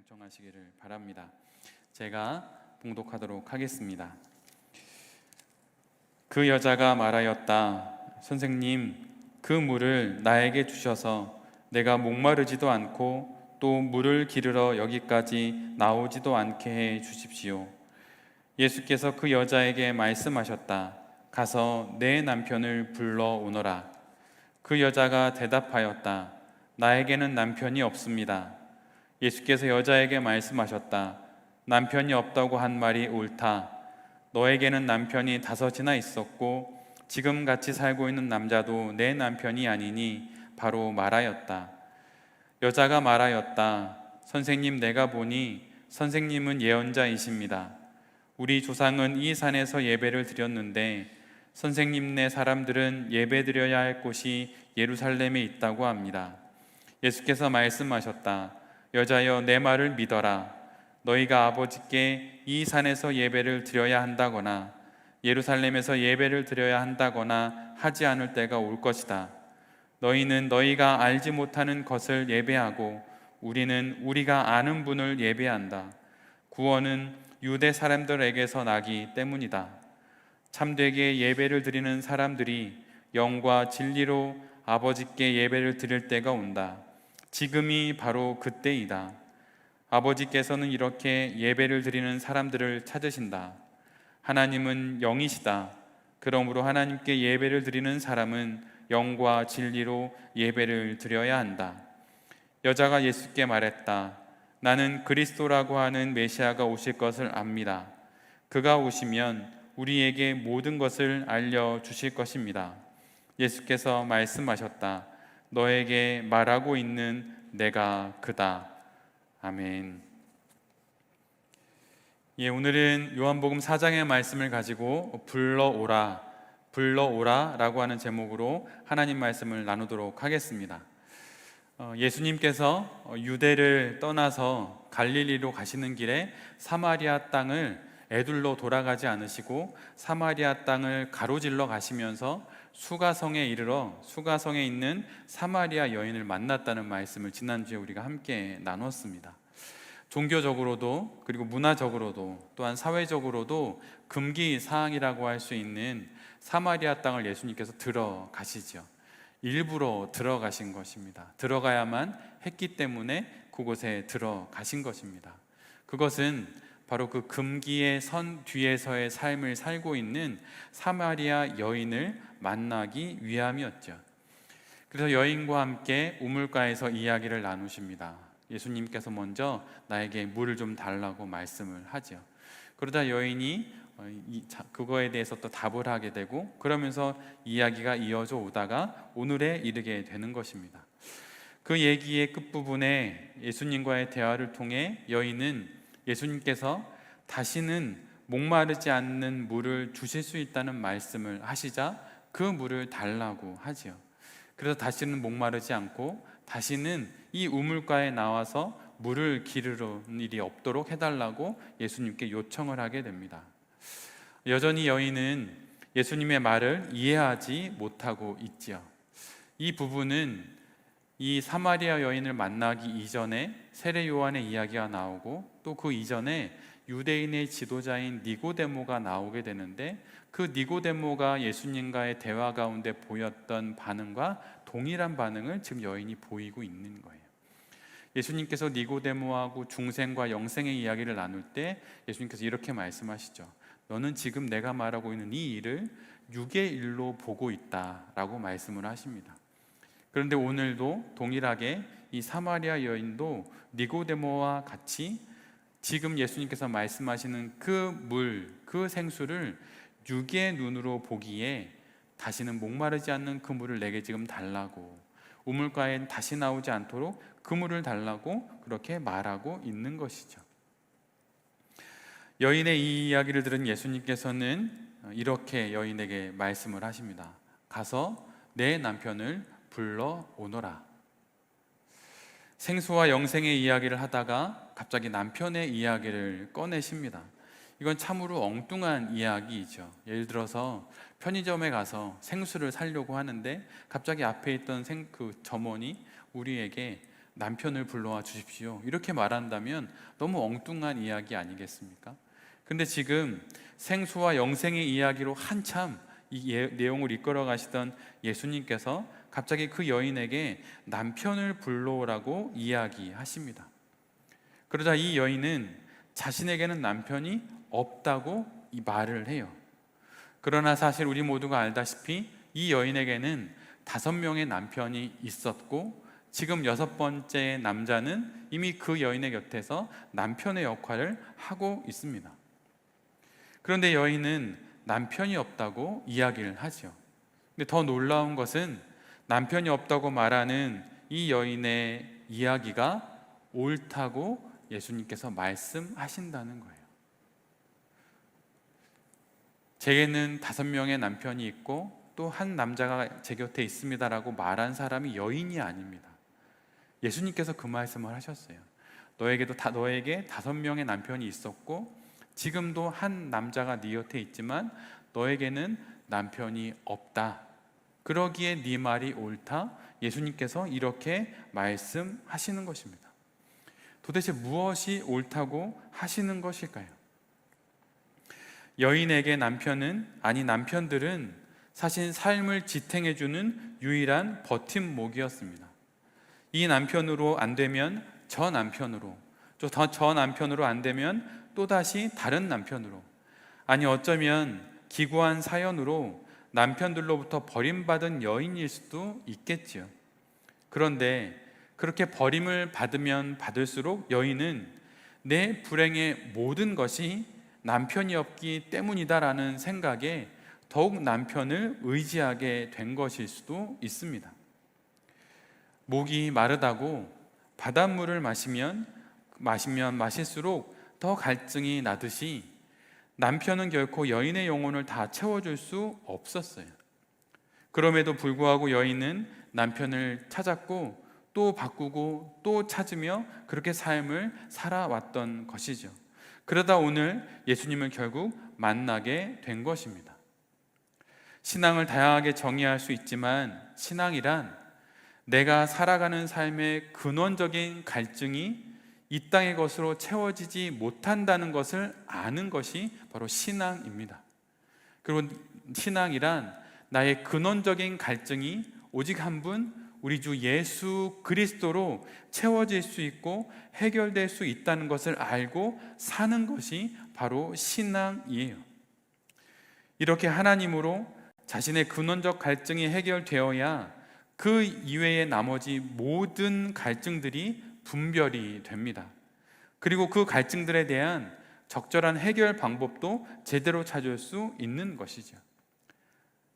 경청하시기를 바랍니다. 제가 봉독하도록 하겠습니다. 그 여자가 말하였다. 선생님, 그 물을 나에게 주셔서 내가 목마르지도 않고 또 물을 기르러 여기까지 나오지도 않게 해 주십시오. 예수께서 그 여자에게 말씀하셨다. 가서 내 남편을 불러오너라. 그 여자가 대답하였다. 나에게는 남편이 없습니다. 예수께서 여자에게 말씀하셨다. 남편이 없다고 한 말이 옳다. 너에게는 남편이 5이나 있었고 지금 같이 살고 있는 남자도 내 남편이 아니니 바로 말하였다. 여자가 말하였다. 선생님, 내가 보니 선생님은 예언자이십니다. 우리 조상은 이 산에서 예배를 드렸는데 선생님네 사람들은 예배드려야 할 곳이 예루살렘에 있다고 합니다. 예수께서 말씀하셨다. 여자여, 내 말을 믿어라. 너희가 아버지께 이 산에서 예배를 드려야 한다거나 예루살렘에서 예배를 드려야 한다거나 하지 않을 때가 올 것이다. 너희는 너희가 알지 못하는 것을 예배하고 우리는 우리가 아는 분을 예배한다. 구원은 유대 사람들에게서 나기 때문이다. 참되게 예배를 드리는 사람들이 영과 진리로 아버지께 예배를 드릴 때가 온다. 지금이 바로 그때이다. 아버지께서는 이렇게 예배를 드리는 사람들을 찾으신다. 하나님은 영이시다. 그러므로 하나님께 예배를 드리는 사람은 영과 진리로 예배를 드려야 한다. 여자가 예수께 말했다. 나는 그리스도라고 하는 메시아가 오실 것을 압니다. 그가 오시면 우리에게 모든 것을 알려주실 것입니다. 예수께서 말씀하셨다. 너에게 말하고 있는 내가 그다. 아멘. 오늘은 요한복음 4장의 말씀을 가지고 불러오라 라고 하는 제목으로 하나님 말씀을 나누도록 하겠습니다. 예수님께서 유대를 떠나서 갈릴리로 가시는 길에 사마리아 땅을 애둘러 돌아가지 않으시고 사마리아 땅을 가로질러 가시면서 수가성에 이르러 수가성에 있는 사마리아 여인을 만났다는 말씀을 지난주에 우리가 함께 나눴습니다. 종교적으로도 그리고 문화적으로도 또한 사회적으로도 금기 사항이라고 할 수 있는 사마리아 땅을 예수님께서 들어가시죠. 일부러 들어가신 것입니다. 들어가야만 했기 때문에 그곳에 들어가신 것입니다. 그것은 바로 그 금기의 선 뒤에서의 삶을 살고 있는 사마리아 여인을 만나기 위함이었죠. 그래서 여인과 함께 우물가에서 이야기를 나누십니다. 예수님께서 먼저 나에게 물을 좀 달라고 말씀을 하죠. 그러다 여인이 그거에 대해서 또 답을 하게 되고 그러면서 이야기가 이어져 오다가 오늘에 이르게 되는 것입니다. 그 얘기의 끝부분에 예수님과의 대화를 통해 여인은 예수님께서 다시는 목마르지 않는 물을 주실 수 있다는 말씀을 하시자 그 물을 달라고 하지요. 그래서 다시는 목마르지 않고 다시는 이 우물가에 나와서 물을 기르는 일이 없도록 해달라고 예수님께 요청을 하게 됩니다. 여전히 여인은 예수님의 말을 이해하지 못하고 있지요. 이 부분은 이 사마리아 여인을 만나기 이전에 세례 요한의 이야기가 나오고 또 그 이전에 유대인의 지도자인 니고데모가 나오게 되는데 그 니고데모가 예수님과의 대화 가운데 보였던 반응과 동일한 반응을 지금 여인이 보이고 있는 거예요. 예수님께서 니고데모하고 중생과 영생의 이야기를 나눌 때 예수님께서 이렇게 말씀하시죠. 너는 지금 내가 말하고 있는 이 일을 육의 일로 보고 있다라고 말씀을 하십니다. 그런데 오늘도 동일하게 이 사마리아 여인도 니고데모와 같이 지금 예수님께서 말씀하시는 그 물, 그 생수를 육의 눈으로 보기에 다시는 목마르지 않는 그 물을 내게 지금 달라고, 우물가에 다시 나오지 않도록 그 물을 달라고 그렇게 말하고 있는 것이죠. 여인의 이 이야기를 들은 예수님께서는 이렇게 여인에게 말씀을 하십니다. 가서 내 남편을 불러오너라. 생수와 영생의 이야기를 하다가 갑자기 남편의 이야기를 꺼내십니다. 이건 참으로 엉뚱한 이야기이죠. 예를 들어서 편의점에 가서 생수를 사려고 하는데 갑자기 앞에 있던 그 점원이 우리에게 남편을 불러와 주십시오, 이렇게 말한다면 너무 엉뚱한 이야기 아니겠습니까? 근데 지금 생수와 영생의 이야기로 한참 내용을 이끌어 가시던 예수님께서 갑자기 그 여인에게 남편을 불러오라고 이야기하십니다. 그러자 이 여인은 자신에게는 남편이 없다고 이 말을 해요. 그러나 사실 우리 모두가 알다시피 이 여인에게는 5명의 남편이 있었고, 지금 6번째 남자는 이미 그 여인의 곁에서 남편의 역할을 하고 있습니다. 그런데 여인은 남편이 없다고 이야기를 하죠. 근데 더 놀라운 것은 남편이 없다고 말하는 이 여인의 이야기가 옳다고 예수님께서 말씀하신다는 거예요. 제게는 5명의 남편이 있고 또 한 남자가 제 곁에 있습니다라고 말한 사람이 여인이 아닙니다. 예수님께서 그 말씀을 하셨어요. 너에게 5명의 남편이 있었고 지금도 한 남자가 네 곁에 있지만 너에게는 남편이 없다. 그러기에 네 말이 옳다. 예수님께서 이렇게 말씀하시는 것입니다. 도대체 무엇이 옳다고 하시는 것일까요? 여인에게 남편들은 사실 삶을 지탱해주는 유일한 버팀목이었습니다. 이 남편으로 안 되면 저 남편으로, 저 남편으로 안 되면 또다시 다른 남편으로, 아니 어쩌면 기구한 사연으로 남편들로부터 버림받은 여인일 수도 있겠지요. 그런데 그렇게 버림을 받으면 받을수록 여인은 내 불행의 모든 것이 남편이 없기 때문이다라는 생각에 더욱 남편을 의지하게 된 것일 수도 있습니다. 목이 마르다고 바닷물을 마시면 마실수록 더 갈증이 나듯이 남편은 결코 여인의 영혼을 다 채워줄 수 없었어요. 그럼에도 불구하고 여인은 남편을 찾았고 또 바꾸고 또 찾으며 그렇게 삶을 살아왔던 것이죠. 그러다 오늘 예수님을 결국 만나게 된 것입니다. 신앙을 다양하게 정의할 수 있지만 신앙이란 내가 살아가는 삶의 근원적인 갈증이 이 땅의 것으로 채워지지 못한다는 것을 아는 것이 바로 신앙입니다. 그리고 신앙이란 나의 근원적인 갈증이 오직 한 분, 우리 주 예수 그리스도로 채워질 수 있고 해결될 수 있다는 것을 알고 사는 것이 바로 신앙이에요. 이렇게 하나님으로 자신의 근원적 갈증이 해결되어야 그 이외의 나머지 모든 갈증들이 분별이 됩니다. 그리고 그 갈증들에 대한 적절한 해결 방법도 제대로 찾을 수 있는 것이죠.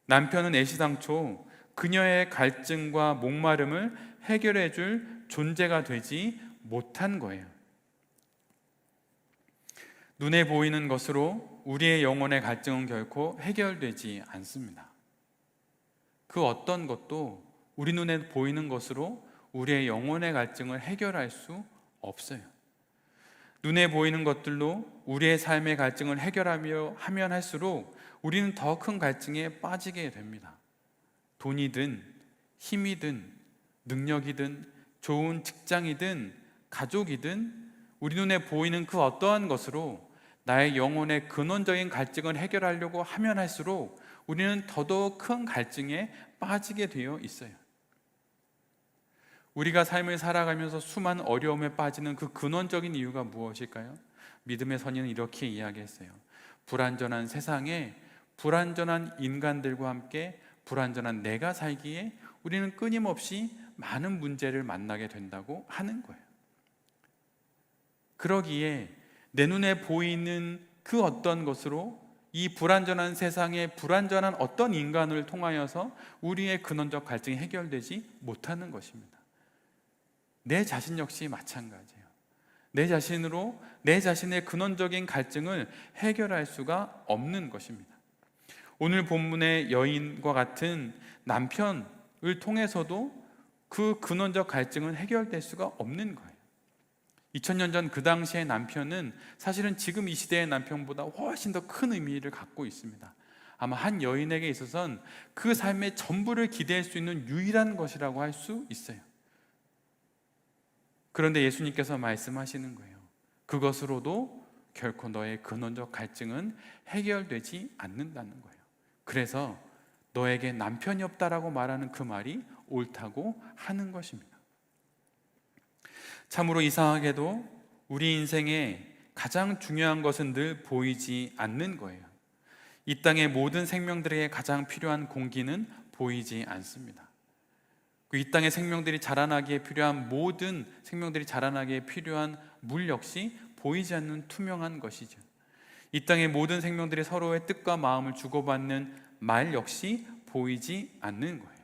남편은 애시당초 그녀의 갈증과 목마름을 해결해 줄 존재가 되지 못한 거예요. 눈에 보이는 것으로 우리의 영혼의 갈증은 결코 해결되지 않습니다. 그 어떤 것도 우리 눈에 보이는 것으로 우리의 영혼의 갈증을 해결할 수 없어요. 눈에 보이는 것들로 우리의 삶의 갈증을 해결하며 하면 할수록 우리는 더 큰 갈증에 빠지게 됩니다. 돈이든 힘이든 능력이든 좋은 직장이든 가족이든 우리 눈에 보이는 그 어떠한 것으로 나의 영혼의 근원적인 갈증을 해결하려고 하면 할수록 우리는 더더욱 큰 갈증에 빠지게 되어 있어요. 우리가 삶을 살아가면서 수많은 어려움에 빠지는 그 근원적인 이유가 무엇일까요? 믿음의 선인은 이렇게 이야기했어요. 불완전한 세상에 불완전한 인간들과 함께 불완전한 내가 살기에 우리는 끊임없이 많은 문제를 만나게 된다고 하는 거예요. 그러기에 내 눈에 보이는 그 어떤 것으로 이 불완전한 세상에 불완전한 어떤 인간을 통하여서 우리의 근원적 갈증이 해결되지 못하는 것입니다. 내 자신 역시 마찬가지예요. 내 자신으로 내 자신의 근원적인 갈증을 해결할 수가 없는 것입니다. 오늘 본문의 여인과 같은 남편을 통해서도 그 근원적 갈증은 해결될 수가 없는 거예요. 2000년 전 그 당시의 남편은 사실은 지금 이 시대의 남편보다 훨씬 더 큰 의미를 갖고 있습니다. 아마 한 여인에게 있어서는 그 삶의 전부를 기대할 수 있는 유일한 것이라고 할 수 있어요. 그런데 예수님께서 말씀하시는 거예요. 그것으로도 결코 너의 근원적 갈증은 해결되지 않는다는 거예요. 그래서 너에게 남편이 없다라고 말하는 그 말이 옳다고 하는 것입니다. 참으로 이상하게도 우리 인생에 가장 중요한 것은 늘 보이지 않는 거예요. 이 땅의 모든 생명들에게 가장 필요한 공기는 보이지 않습니다. 이 땅의 생명들이 자라나기에 필요한 모든 생명들이 자라나기에 필요한 물 역시 보이지 않는 투명한 것이죠. 이 땅의 모든 생명들이 서로의 뜻과 마음을 주고받는 말 역시 보이지 않는 거예요.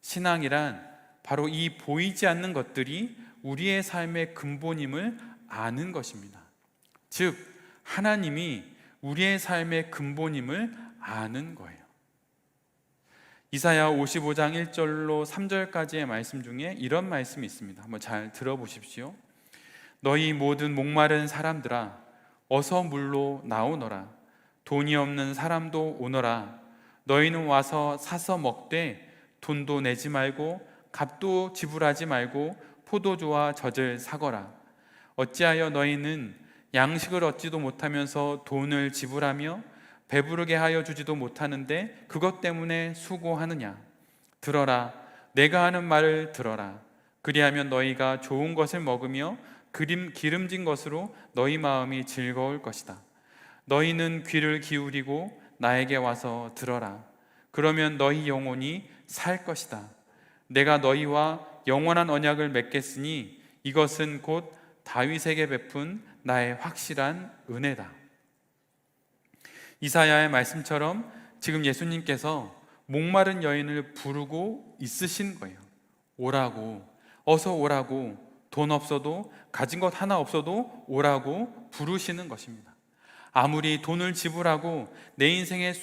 신앙이란 바로 이 보이지 않는 것들이 우리의 삶의 근본임을 아는 것입니다. 즉, 하나님이 우리의 삶의 근본임을 아는 거예요. 이사야 55장 1절로 3절까지의 말씀 중에 이런 말씀이 있습니다. 한번 잘 들어보십시오. 너희 모든 목마른 사람들아, 어서 물로 나오너라. 돈이 없는 사람도 오너라. 너희는 와서 사서 먹되 돈도 내지 말고 값도 지불하지 말고 포도주와 젖을 사거라. 어찌하여 너희는 양식을 얻지도 못하면서 돈을 지불하며 배부르게 하여 주지도 못하는데 그것 때문에 수고하느냐? 들어라, 내가 하는 말을 들어라. 그리하면 너희가 좋은 것을 먹으며 기름진 것으로 너희 마음이 즐거울 것이다. 너희는 귀를 기울이고 나에게 와서 들어라. 그러면 너희 영혼이 살 것이다. 내가 너희와 영원한 언약을 맺겠으니 이것은 곧 다윗에게 베푼 나의 확실한 은혜다. 이사야의 말씀처럼 지금 예수님께서 목마른 여인을 부르고 있으신 거예요. 오라고, 어서 오라고, 돈 없어도, 가진 것 하나 없어도 오라고 부르시는 것입니다. 아무리 돈을 지불하고 내 인생의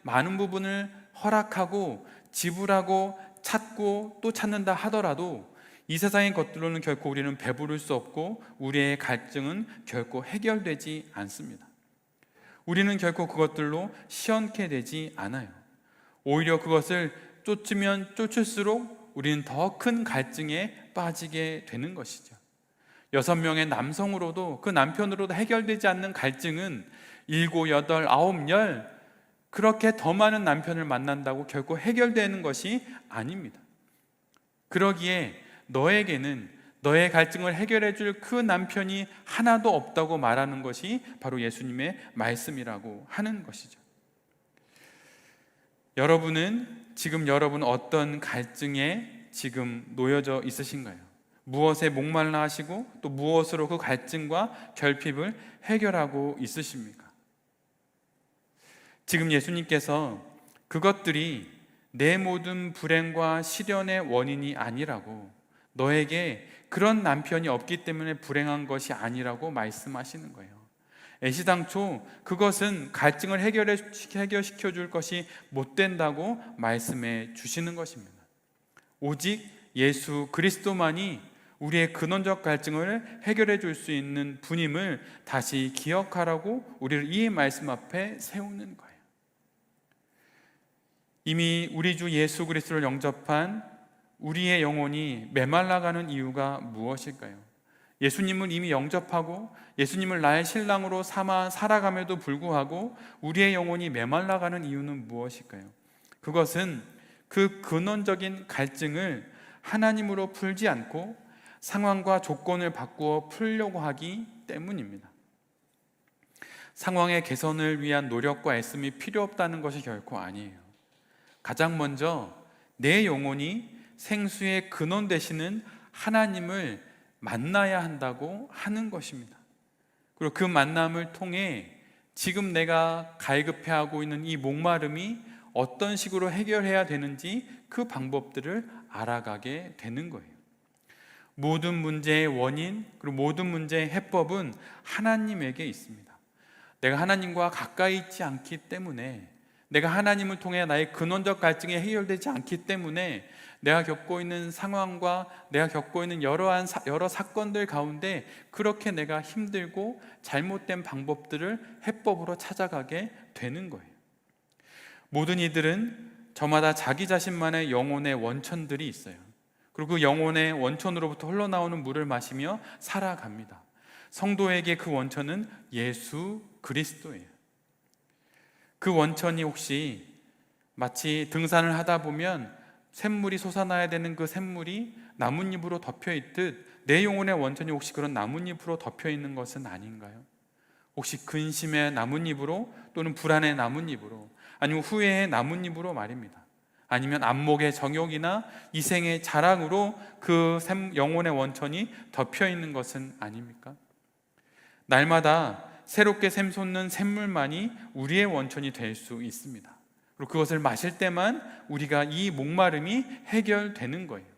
많은 부분을 허락하고 지불하고 찾고 또 찾는다 하더라도 이 세상의 것들로는 결코 우리는 배부를 수 없고 우리의 갈증은 결코 해결되지 않습니다. 우리는 결코 그것들로 시원케 되지 않아요. 오히려 그것을 쫓으면 쫓을수록 우리는 더 큰 갈증에 빠지게 되는 것이죠. 6명의 남성으로도 그 남편으로도 해결되지 않는 갈증은 7, 8, 9, 10 그렇게 더 많은 남편을 만난다고 결코 해결되는 것이 아닙니다. 그러기에 너에게는 너의 갈증을 해결해 줄 그 남편이 하나도 없다고 말하는 것이 바로 예수님의 말씀이라고 하는 것이죠. 여러분 어떤 갈증에 지금 놓여져 있으신가요? 무엇에 목말라 하시고 또 무엇으로 그 갈증과 결핍을 해결하고 있으십니까? 지금 예수님께서 그것들이 내 모든 불행과 시련의 원인이 아니라고, 너에게 그런 남편이 없기 때문에 불행한 것이 아니라고 말씀하시는 거예요. 애시당초 그것은 갈증을 해결시켜 줄 것이 못 된다고 말씀해 주시는 것입니다. 오직 예수 그리스도만이 우리의 근원적 갈증을 해결해 줄 수 있는 분임을 다시 기억하라고 우리를 이 말씀 앞에 세우는 거예요. 이미 우리 주 예수 그리스도를 영접한 우리의 영혼이 메말라가는 이유가 무엇일까요? 예수님을 이미 영접하고 예수님을 나의 신랑으로 삼아 살아감에도 불구하고 우리의 영혼이 메말라가는 이유는 무엇일까요? 그것은 그 근원적인 갈증을 하나님으로 풀지 않고 상황과 조건을 바꾸어 풀려고 하기 때문입니다. 상황의 개선을 위한 노력과 애씀이 필요 없다는 것이 결코 아니에요. 가장 먼저 내 영혼이 생수의 근원 되시는 하나님을 만나야 한다고 하는 것입니다. 그리고 그 만남을 통해 지금 내가 갈급해하고 있는 이 목마름이 어떤 식으로 해결해야 되는지 그 방법들을 알아가게 되는 거예요. 모든 문제의 원인 그리고 모든 문제의 해법은 하나님에게 있습니다. 내가 하나님과 가까이 있지 않기 때문에, 내가 하나님을 통해 나의 근원적 갈증이 해결되지 않기 때문에 내가 겪고 있는 상황과 내가 겪고 있는 여러 사건들 가운데 그렇게 내가 힘들고 잘못된 방법들을 해법으로 찾아가게 되는 거예요. 모든 이들은 저마다 자기 자신만의 영혼의 원천들이 있어요. 그리고 그 영혼의 원천으로부터 흘러나오는 물을 마시며 살아갑니다. 성도에게 그 원천은 예수 그리스도예요. 그 원천이 혹시 마치 등산을 하다 보면 샘물이 솟아나야 되는 그 샘물이 나뭇잎으로 덮여 있듯 내 영혼의 원천이 혹시 그런 나뭇잎으로 덮여 있는 것은 아닌가요? 혹시 근심의 나뭇잎으로, 또는 불안의 나뭇잎으로, 아니면 후회의 나뭇잎으로 말입니다. 아니면 안목의 정욕이나 이생의 자랑으로 그 영혼의 원천이 덮여 있는 것은 아닙니까? 날마다 새롭게 샘솟는 샘물만이 우리의 원천이 될 수 있습니다. 그리고 그것을 마실 때만 우리가 이 목마름이 해결되는 거예요.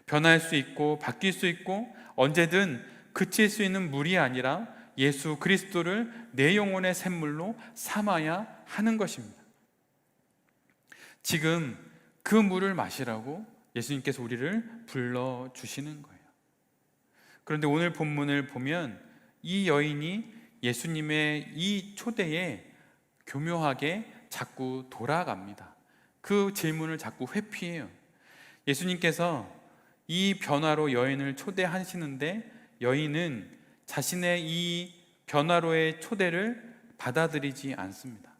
변할 수 있고 바뀔 수 있고 언제든 그칠 수 있는 물이 아니라 예수 그리스도를 내 영혼의 샘물로 삼아야 하는 것입니다. 지금 그 물을 마시라고 예수님께서 우리를 불러주시는 거예요. 그런데 오늘 본문을 보면 이 여인이 예수님의 이 초대에 교묘하게 자꾸 돌아갑니다. 그 질문을 자꾸 회피해요. 예수님께서 이 변화로 여인을 초대하시는데 여인은 자신의 이 변화로의 초대를 받아들이지 않습니다.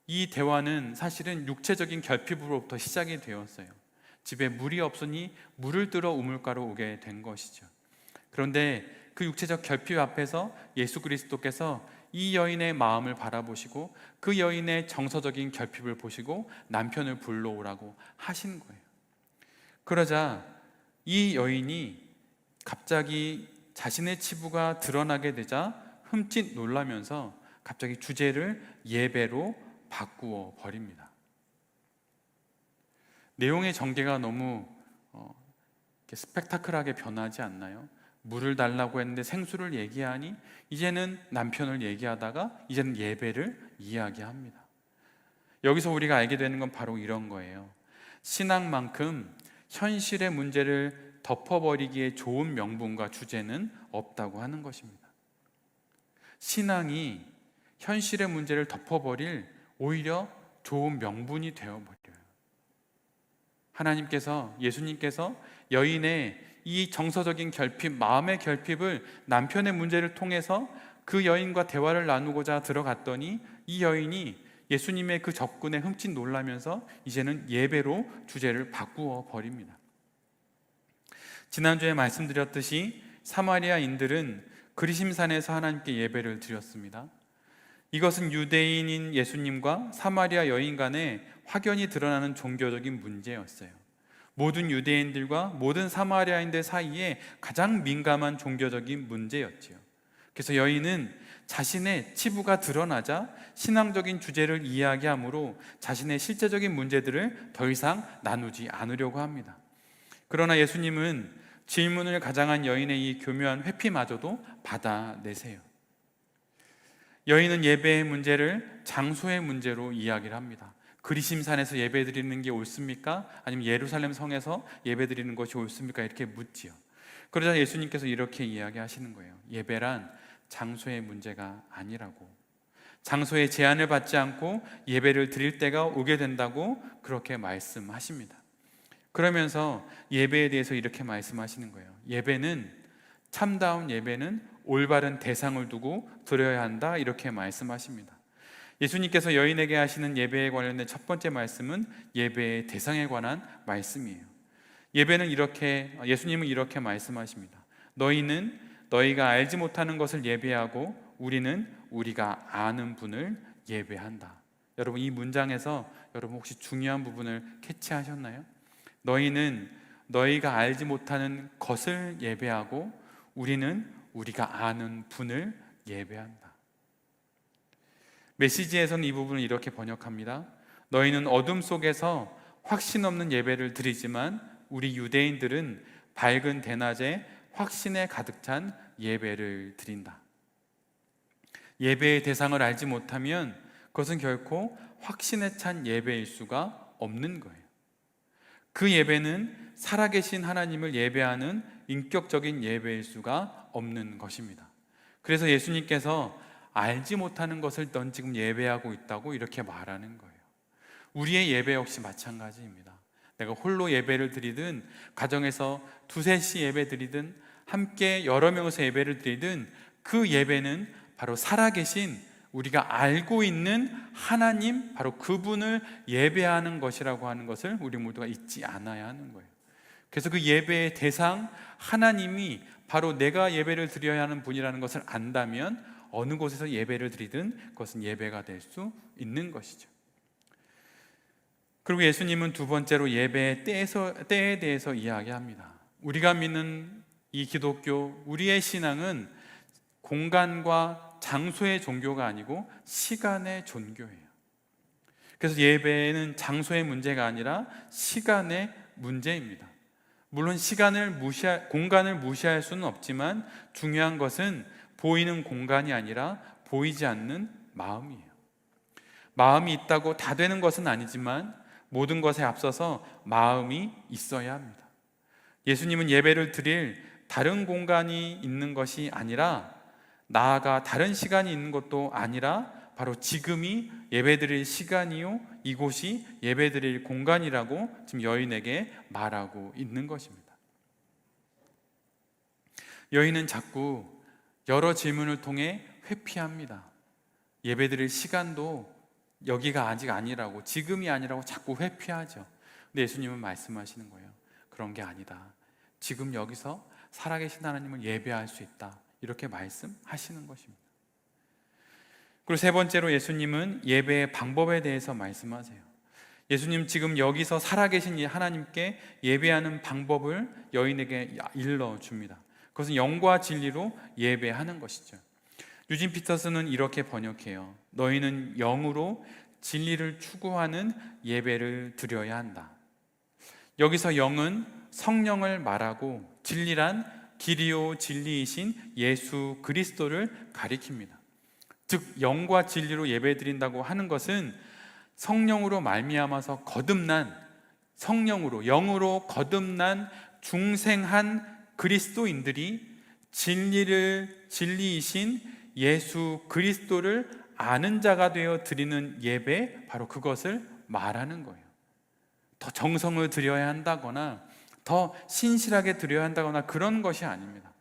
이 대화는 사실은 육체적인 결핍으로부터 시작이 되었어요. 집에 물이 없으니 물을 들어 우물가로 오게 된 것이죠. 그런데 그 육체적 결핍 앞에서 예수 그리스도께서 이 여인의 마음을 바라보시고 그 여인의 정서적인 결핍을 보시고 남편을 불러오라고 하신 거예요. 그러자 이 여인이 갑자기 자신의 치부가 드러나게 되자 흠칫 놀라면서 갑자기 주제를 예배로 바꾸어 버립니다. 내용의 전개가 너무 스펙타클하게 변하지 않나요? 물을 달라고 했는데 생수를 얘기하니 이제는 남편을 얘기하다가 이제는 예배를 이야기합니다. 여기서 우리가 알게 되는 건 바로 이런 거예요. 신앙만큼 현실의 문제를 덮어버리기에 좋은 명분과 주제는 없다고 하는 것입니다. 신앙이 현실의 문제를 덮어버릴 오히려 좋은 명분이 되어버려요. 하나님께서, 예수님께서 여인의 이 정서적인 결핍, 마음의 결핍을 남편의 문제를 통해서 그 여인과 대화를 나누고자 들어갔더니 이 여인이 예수님의 그 접근에 흠칫 놀라면서 이제는 예배로 주제를 바꾸어 버립니다. 지난주에 말씀드렸듯이 사마리아인들은 그리심산에서 하나님께 예배를 드렸습니다. 이것은 유대인인 예수님과 사마리아 여인 간에 확연히 드러나는 종교적인 문제였어요. 모든 유대인들과 모든 사마리아인들 사이에 가장 민감한 종교적인 문제였지요. 그래서 여인은 자신의 치부가 드러나자 신앙적인 주제를 이야기하므로 자신의 실제적인 문제들을 더 이상 나누지 않으려고 합니다. 그러나 예수님은 질문을 가장한 여인의 이 교묘한 회피마저도 받아내세요. 여인은 예배의 문제를 장소의 문제로 이야기를 합니다. 그리심산에서 예배드리는 게 옳습니까? 아니면 예루살렘 성에서 예배드리는 것이 옳습니까? 이렇게 묻지요. 그러자 예수님께서 이렇게 이야기하시는 거예요. 예배란 장소의 문제가 아니라고. 장소에 제한을 받지 않고 예배를 드릴 때가 오게 된다고 그렇게 말씀하십니다. 그러면서 예배에 대해서 이렇게 말씀하시는 거예요. 예배는, 참다운 예배는 올바른 대상을 두고 드려야 한다, 이렇게 말씀하십니다. 예수님께서 여인에게 하시는 예배에 관련된 첫 번째 말씀은 예배의 대상에 관한 말씀이에요. 예수님은 이렇게 말씀하십니다. 너희는 너희가 알지 못하는 것을 예배하고 우리는 우리가 아는 분을 예배한다. 여러분, 이 문장에서 여러분 혹시 중요한 부분을 캐치하셨나요? 너희는 너희가 알지 못하는 것을 예배하고 우리는 우리가 아는 분을 예배한다. 메시지에서는 이 부분을 이렇게 번역합니다. 너희는 어둠 속에서 확신 없는 예배를 드리지만 우리 유대인들은 밝은 대낮에 확신에 가득 찬 예배를 드린다. 예배의 대상을 알지 못하면 그것은 결코 확신에 찬 예배일 수가 없는 거예요. 그 예배는 살아계신 하나님을 예배하는 인격적인 예배일 수가 없는 것입니다. 그래서 예수님께서 알지 못하는 것을 넌 지금 예배하고 있다고 이렇게 말하는 거예요. 우리의 예배 역시 마찬가지입니다. 내가 홀로 예배를 드리든 가정에서 두세 예배 드리든 함께 여러 명이서 예배를 드리든 그 예배는 바로 살아계신 우리가 알고 있는 하나님, 바로 그분을 예배하는 것이라고 하는 것을 우리 모두가 잊지 않아야 하는 거예요. 그래서 그 예배의 대상 하나님이 바로 내가 예배를 드려야 하는 분이라는 것을 안다면 어느 곳에서 예배를 드리든 그것은 예배가 될 수 있는 것이죠. 그리고 예수님은 두 번째로 예배의 때에 대해서 이야기합니다. 우리가 믿는 이 기독교, 우리의 신앙은 공간과 장소의 종교가 아니고 시간의 종교예요. 그래서 예배는 장소의 문제가 아니라 시간의 문제입니다. 물론 공간을 무시할 수는 없지만 중요한 것은 보이는 공간이 아니라 보이지 않는 마음이에요. 마음이 있다고 다 되는 것은 아니지만 모든 것에 앞서서 마음이 있어야 합니다. 예수님은 예배를 드릴 다른 공간이 있는 것이 아니라, 나아가 다른 시간이 있는 것도 아니라 바로 지금이 예배드릴 시간이요, 이곳이 예배드릴 공간이라고 지금 여인에게 말하고 있는 것입니다. 여인은 자꾸 여러 질문을 통해 회피합니다. 예배드릴 시간도 여기가 아직 아니라고, 지금이 아니라고 자꾸 회피하죠. 근데 예수님은 말씀하시는 거예요. 그런 게 아니다. 지금 여기서 살아계신 하나님을 예배할 수 있다. 이렇게 말씀하시는 것입니다. 그리고 세 번째로 예수님은 예배의 방법에 대해서 말씀하세요. 예수님 지금 여기서 살아계신 이 하나님께 예배하는 방법을 여인에게 일러줍니다. 그것은 영과 진리로 예배하는 것이죠. 유진 피터스는 이렇게 번역해요. 너희는 영으로 진리를 추구하는 예배를 드려야 한다. 여기서 영은 성령을 말하고 진리란 길이요 진리이신 예수 그리스도를 가리킵니다. 즉 영과 진리로 예배드린다고 하는 것은 성령으로 말미암아서 거듭난, 성령으로 영으로 거듭난 중생한 그리스도인들이 진리이신 예수 그리스도를 아는 자가 되어 드리는 예배, 바로 그것을 말하는 거예요. 더 정성을 들여야 한다거나 더 신실하게 드려야 한다거나 그런 것이 아닙니다.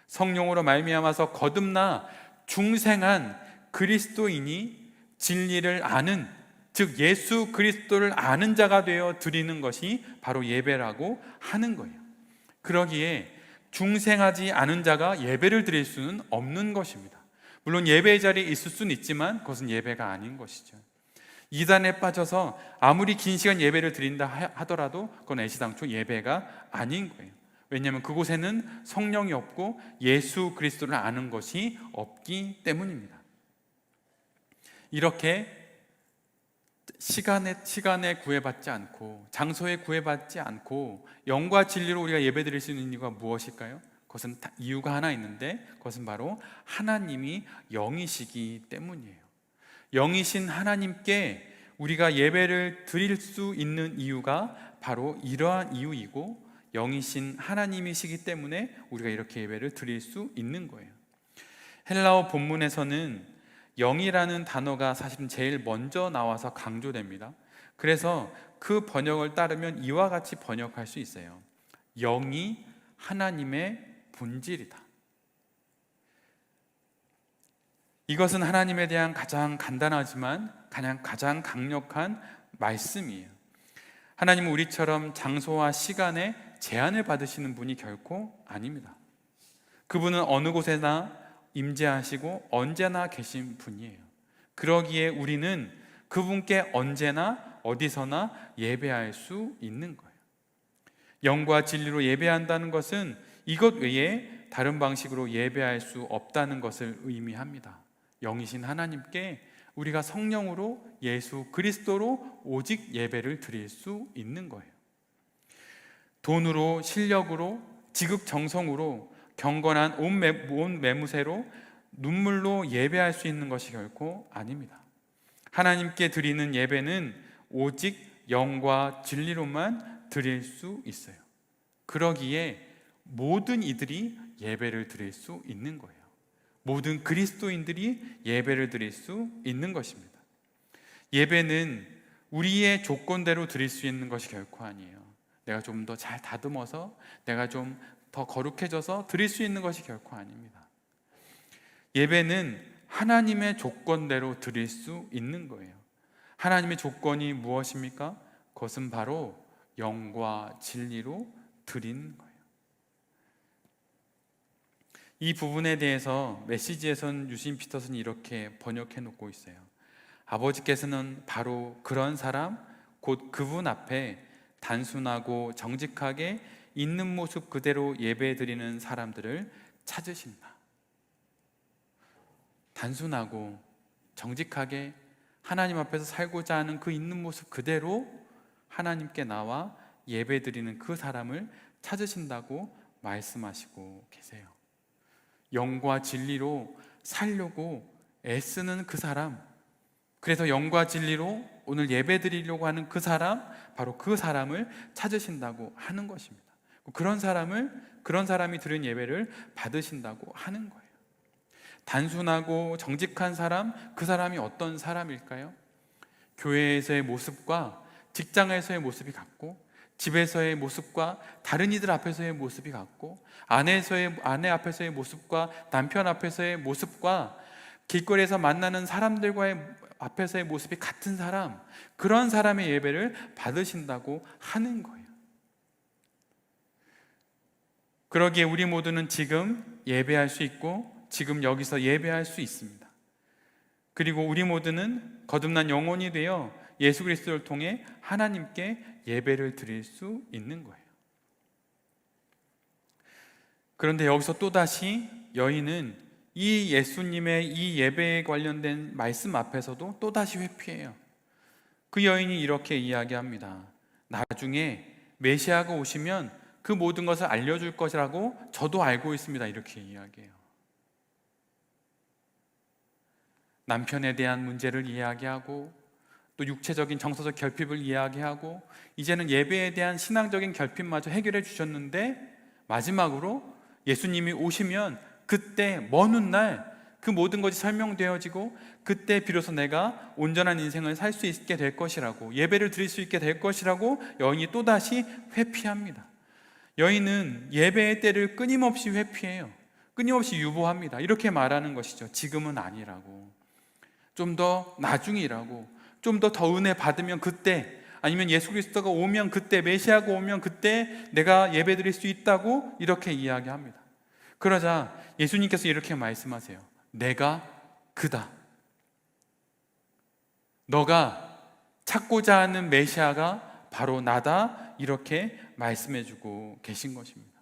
성령으로 말미암아서 거듭나 중생한 그리스도인이 진리를 아는, 즉 예수 그리스도를 아는 자가 되어 드리는 것이 바로 예배라고 하는 거예요. 그러기에 중생하지 않은 자가 예배를 드릴 수는 없는 것입니다. 물론 예배의 자리에 있을 수는 있지만 그것은 예배가 아닌 것이죠. 이단에 빠져서 아무리 긴 시간 예배를 드린다 하더라도 그건 애시당초 예배가 아닌 거예요. 왜냐하면 그곳에는 성령이 없고 예수 그리스도를 아는 것이 없기 때문입니다. 이렇게 시간에 구애받지 않고 장소에 구애받지 않고 영과 진리로 우리가 예배드릴 수 있는 이유가 무엇일까요? 그것은 이유가 하나 있는데, 그것은 바로 하나님이 영이시기 때문이에요. 영이신 하나님께 우리가 예배를 드릴 수 있는 이유가 바로 이러한 이유이고, 영이신 하나님이시기 때문에 우리가 이렇게 예배를 드릴 수 있는 거예요. 헬라어 본문에서는 영이라는 단어가 사실은 제일 먼저 나와서 강조됩니다. 그래서 그 번역을 따르면 이와 같이 번역할 수 있어요. 영이 하나님의 본질이다. 이것은 하나님에 대한 가장 간단하지만 가장 강력한 말씀이에요. 하나님은 우리처럼 장소와 시간에 제한을 받으시는 분이 결코 아닙니다. 그분은 어느 곳에나 임재하시고 언제나 계신 분이에요. 그러기에 우리는 그분께 언제나 어디서나 예배할 수 있는 거예요. 영과 진리로 예배한다는 것은 이것 외에 다른 방식으로 예배할 수 없다는 것을 의미합니다. 영이신 하나님께 우리가 성령으로 예수 그리스도로 오직 예배를 드릴 수 있는 거예요. 돈으로, 실력으로, 지극정성으로, 경건한 온 매무새로, 눈물로 예배할 수 있는 것이 결코 아닙니다. 하나님께 드리는 예배는 오직 영과 진리로만 드릴 수 있어요. 그러기에 모든 이들이 예배를 드릴 수 있는 거예요. 모든 그리스도인들이 예배를 드릴 수 있는 것입니다. 예배는 우리의 조건대로 드릴 수 있는 것이 결코 아니에요. 내가 좀 더 잘 다듬어서, 내가 좀 더 거룩해져서 드릴 수 있는 것이 결코 아닙니다. 예배는 하나님의 조건대로 드릴 수 있는 거예요. 하나님의 조건이 무엇입니까? 그것은 바로 영과 진리로 드린 거예요. 이 부분에 대해서 메시지에선 유신 피터슨이 이렇게 번역해 놓고 있어요. 아버지께서는 바로 그런 사람, 곧 그분 앞에 단순하고 정직하게 있는 모습 그대로 예배드리는 사람들을 찾으신다. 단순하고 정직하게 하나님 앞에서 살고자 하는 그 있는 모습 그대로 하나님께 나와 예배드리는 그 사람을 찾으신다고 말씀하시고 계세요. 영과 진리로 살려고 애쓰는 그 사람, 그래서 영과 진리로 오늘 예배드리려고 하는 그 사람, 바로 그 사람을 찾으신다고 하는 것입니다. 그런 사람이 드린 예배를 받으신다고 하는 거예요. 단순하고 정직한 사람, 그 사람이 어떤 사람일까요? 교회에서의 모습과 직장에서의 모습이 같고, 집에서의 모습과 다른 이들 앞에서의 모습이 같고, 아내 앞에서의 모습과 남편 앞에서의 모습과 길거리에서 만나는 사람들과의 앞에서의 모습이 같은 사람, 그런 사람의 예배를 받으신다고 하는 거예요. 그러기에 우리 모두는 지금 예배할 수 있고, 지금 여기서 예배할 수 있습니다. 그리고 우리 모두는 거듭난 영혼이 되어 예수 그리스도를 통해 하나님께 예배를 드릴 수 있는 거예요. 그런데 여기서 또다시 여인은 이 예수님의 이 예배에 관련된 말씀 앞에서도 또다시 회피해요. 그 여인이 이렇게 이야기합니다. 나중에 메시아가 오시면 그 모든 것을 알려줄 것이라고 저도 알고 있습니다. 이렇게 이야기해요. 남편에 대한 문제를 이야기하고, 또 육체적인 정서적 결핍을 이야기하고, 이제는 예배에 대한 신앙적인 결핍마저 해결해 주셨는데, 마지막으로 예수님이 오시면 그때 먼 훗날 그 모든 것이 설명되어지고, 그때 비로소 내가 온전한 인생을 살 수 있게 될 것이라고, 예배를 드릴 수 있게 될 것이라고 여인이 또다시 회피합니다. 여인은 예배의 때를 끊임없이 회피해요. 끊임없이 유보합니다. 이렇게 말하는 것이죠. 지금은 아니라고, 좀 더 나중이라고, 좀 더 은혜 받으면 그때, 아니면 예수 그리스도가 오면 그때, 메시아가 오면 그때 내가 예배 드릴 수 있다고 이렇게 이야기합니다. 그러자 예수님께서 이렇게 말씀하세요. 내가 그다. 너가 찾고자 하는 메시아가 바로 나다. 이렇게 말씀해주고 계신 것입니다.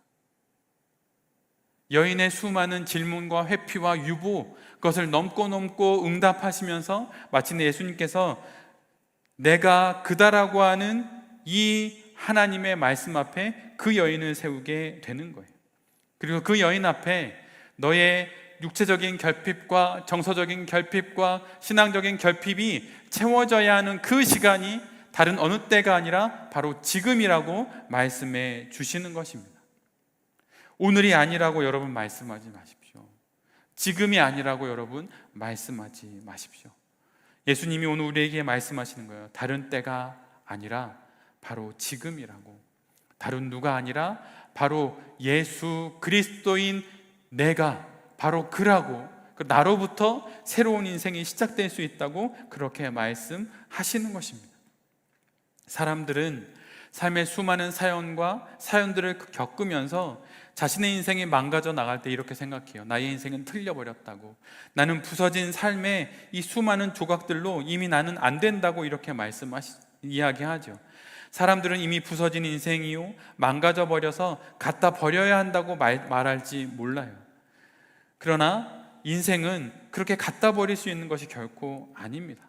여인의 수많은 질문과 회피와 유보, 그것을 넘고 응답하시면서 마침내 예수님께서 내가 그다라고 하는 이 하나님의 말씀 앞에 그 여인을 세우게 되는 거예요. 그리고 그 여인 앞에 너의 육체적인 결핍과 정서적인 결핍과 신앙적인 결핍이 채워져야 하는 그 시간이 다른 어느 때가 아니라 바로 지금이라고 말씀해 주시는 것입니다. 오늘이 아니라고 여러분 말씀하지 마십시오. 지금이 아니라고 여러분 말씀하지 마십시오. 예수님이 오늘 우리에게 말씀하시는 거예요. 다른 때가 아니라 바로 지금이라고. 다른 누가 아니라 바로 예수 그리스도인 내가 바로 그라고, 나로부터 새로운 인생이 시작될 수 있다고 그렇게 말씀하시는 것입니다. 사람들은 삶의 수많은 사연들을 겪으면서 자신의 인생이 망가져 나갈 때 이렇게 생각해요. 나의 인생은 틀려버렸다고, 나는 부서진 삶의 이 수많은 조각들로 이미 나는 안 된다고 이렇게 이야기하죠. 사람들은 이미 부서진 인생이요, 망가져 버려서 갖다 버려야 한다고 말할지 몰라요. 그러나 인생은 그렇게 갖다 버릴 수 있는 것이 결코 아닙니다.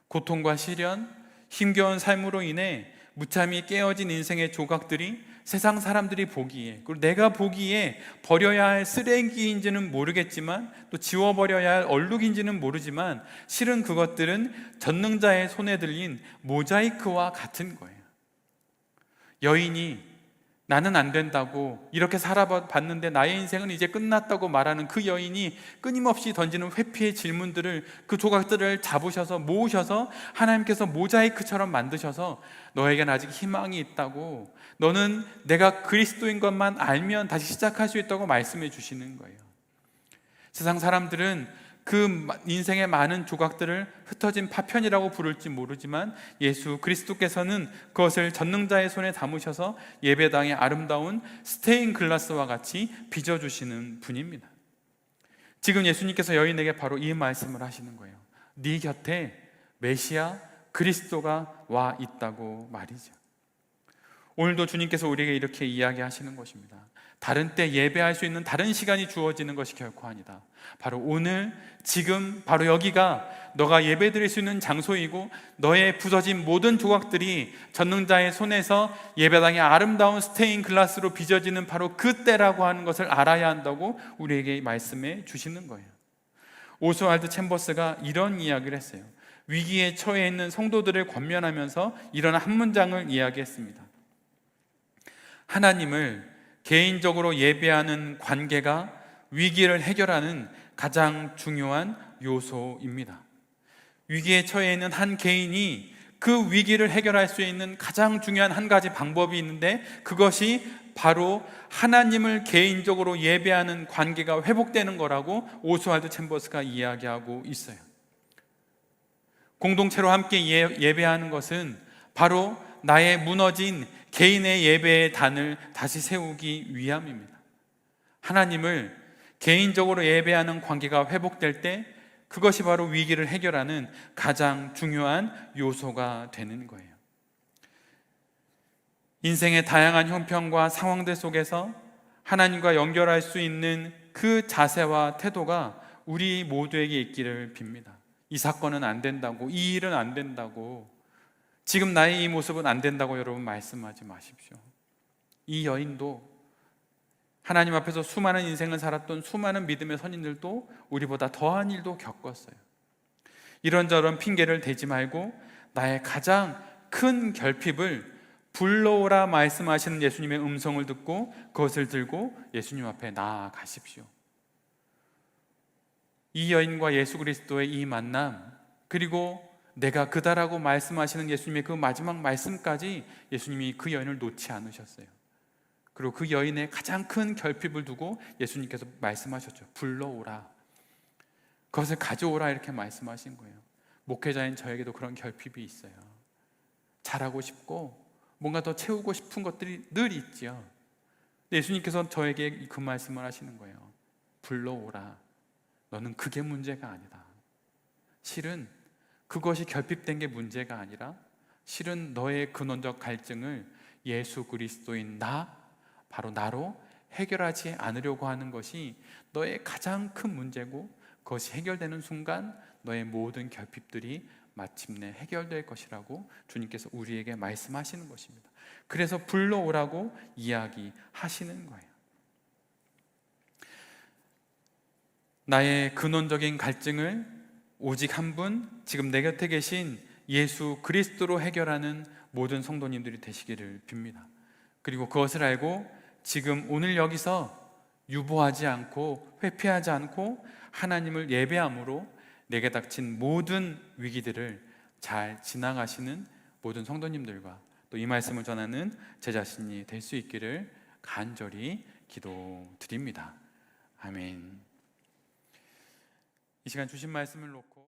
고통과 시련, 힘겨운 삶으로 인해 무참히 깨어진 인생의 조각들이 세상 사람들이 보기에, 그리고 내가 보기에 버려야 할 쓰레기인지는 모르겠지만, 또 지워버려야 할 얼룩인지는 모르지만, 실은 그것들은 전능자의 손에 들린 모자이크와 같은 거예요. 여인이 나는 안 된다고, 이렇게 살아봤는데 나의 인생은 이제 끝났다고 말하는 그 여인이 끊임없이 던지는 회피의 질문들을, 그 조각들을 잡으셔서 모으셔서 하나님께서 모자이크처럼 만드셔서 너에겐 아직 희망이 있다고, 너는 내가 그리스도인 것만 알면 다시 시작할 수 있다고 말씀해 주시는 거예요. 세상 사람들은 그 인생의 많은 조각들을 흩어진 파편이라고 부를지 모르지만 예수 그리스도께서는 그것을 전능자의 손에 담으셔서 예배당의 아름다운 스테인 글라스와 같이 빚어주시는 분입니다. 지금 예수님께서 여인에게 바로 이 말씀을 하시는 거예요. 네 곁에 메시아 그리스도가 와 있다고 말이죠. 오늘도 주님께서 우리에게 이렇게 이야기하시는 것입니다. 다른 때 예배할 수 있는 다른 시간이 주어지는 것이 결코 아니다. 바로 오늘, 지금, 바로 여기가 너가 예배드릴 수 있는 장소이고, 너의 부서진 모든 조각들이 전능자의 손에서 예배당의 아름다운 스테인 글라스로 빚어지는 바로 그 때라고 하는 것을 알아야 한다고 우리에게 말씀해 주시는 거예요. 오스왈드 챔버스가 이런 이야기를 했어요. 위기에 처해 있는 성도들을 권면하면서 이런 한 문장을 이야기했습니다. 하나님을 개인적으로 예배하는 관계가 위기를 해결하는 가장 중요한 요소입니다. 위기에 처해 있는 한 개인이 그 위기를 해결할 수 있는 가장 중요한 한 가지 방법이 있는데, 그것이 바로 하나님을 개인적으로 예배하는 관계가 회복되는 거라고 오스왈드 챔버스가 이야기하고 있어요. 공동체로 함께 예배하는 것은 바로 나의 무너진 개인의 예배의 단을 다시 세우기 위함입니다. 하나님을 개인적으로 예배하는 관계가 회복될 때 그것이 바로 위기를 해결하는 가장 중요한 요소가 되는 거예요. 인생의 다양한 형편과 상황들 속에서 하나님과 연결할 수 있는 그 자세와 태도가 우리 모두에게 있기를 빕니다. 이 사건은 안 된다고, 이 일은 안 된다고, 지금 나의 이 모습은 안 된다고 여러분 말씀하지 마십시오. 이 여인도, 하나님 앞에서 수많은 인생을 살았던 수많은 믿음의 선인들도 우리보다 더한 일도 겪었어요. 이런저런 핑계를 대지 말고 나의 가장 큰 결핍을 불러오라 말씀하시는 예수님의 음성을 듣고 그것을 들고 예수님 앞에 나아가십시오. 이 여인과 예수 그리스도의 이 만남, 그리고 내가 그다라고 말씀하시는 예수님의 그 마지막 말씀까지 예수님이 그 여인을 놓지 않으셨어요. 그리고 그 여인의 가장 큰 결핍을 두고 예수님께서 말씀하셨죠. 불러오라, 그것을 가져오라, 이렇게 말씀하신 거예요. 목회자인 저에게도 그런 결핍이 있어요. 잘하고 싶고 뭔가 더 채우고 싶은 것들이 늘 있지요. 예수님께서 저에게 그 말씀을 하시는 거예요. 불러오라, 너는 그게 문제가 아니다. 실은 그것이 결핍된 게 문제가 아니라, 실은 너의 근원적 갈증을 예수 그리스도인 나, 바로 나로 해결하지 않으려고 하는 것이 너의 가장 큰 문제고, 그것이 해결되는 순간 너의 모든 결핍들이 마침내 해결될 것이라고 주님께서 우리에게 말씀하시는 것입니다. 그래서 불러오라고 이야기하시는 거예요. 나의 근원적인 갈증을 오직 한 분, 지금 내 곁에 계신 예수 그리스도로 해결하는 모든 성도님들이 되시기를 빕니다. 그리고 그것을 알고 지금 오늘 여기서 유보하지 않고 회피하지 않고 하나님을 예배함으로 내게 닥친 모든 위기들을 잘 지나가시는 모든 성도님들과 또 이 말씀을 전하는 제 자신이 될 수 있기를 간절히 기도드립니다. 아멘. 이 시간 주신 말씀을 놓고